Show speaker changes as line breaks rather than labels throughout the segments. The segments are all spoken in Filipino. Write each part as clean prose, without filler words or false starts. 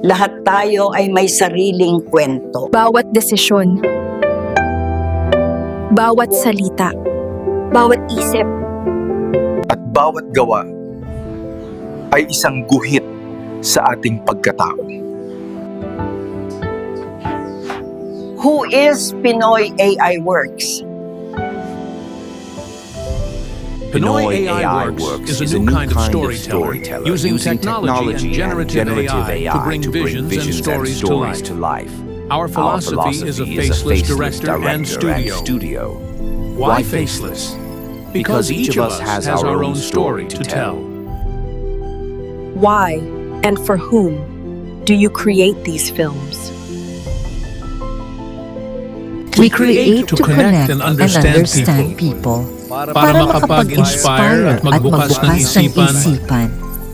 Lahat tayo ay may sariling kwento.
Bawat desisyon, bawat salita, bawat isip,
At bawat gawa ay isang guhit sa ating pagkatao.
Who is Pinoy AI Works?
Pinoy AI Works is a new kind of storyteller using technology and generative AI to bring visions and stories to life. Our philosophy is a faceless director and studio. Why faceless? Because each of us has our own story to tell.
why and for whom do you create these films?
We create to connect and understand people
Para makapag-inspire at magbukas ng isipan.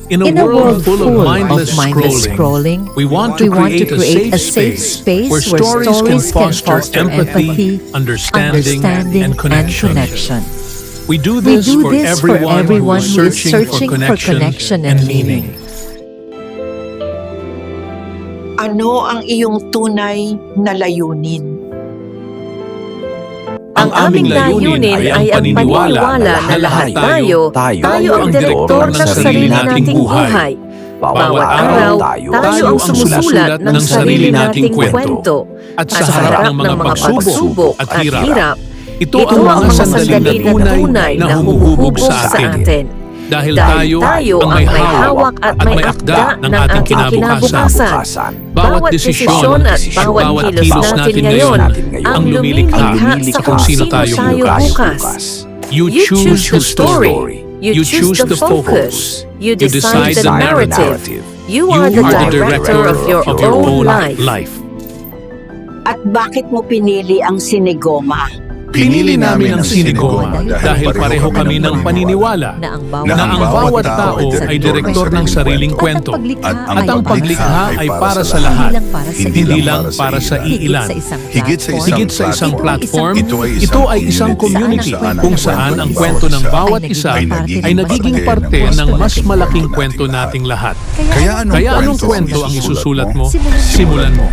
In
In
a world full of mindless
scrolling,
we want to create a safe space where stories can foster empathy, understanding, and connection. We do this for everyone who is searching for connection and meaning.
Ano ang iyong tunay na layunin?
Ang aming layunin ay ang paniniwala na lahat tayo ang direktor ng sarili nating buhay. Bawat araw, tayo ang sumusulat ng sarili nating kwento. At sa harap ng mga pagsubok at hirap, ito ang mga sandali na tunay na humuhubog sa atin. Dahil tayo ang may hawak at may akda ng ating kinabukasan. Bawat desisyon at bawat kilos natin ngayon ang lumilikha sa kung sino tayo bukas. You choose the story. You choose the focus. You decide the narrative. You are the director of your own life.
At bakit mo pinili ang Sinigoma?
Pinili namin ang Sinigoma dahil pareho kami ng paniniwala
na
ang bawat tao ay direktor ng sariling kwento at ang paglikha ay para sa lahat, hindi lang para sa iilan. Higit sa isang platform, ito ay isang community kung saan ang kwento ng bawat isa ay nagiging parte ng mas malaking kwento nating lahat. Kaya anong kwento ang isusulat mo? Simulan mo.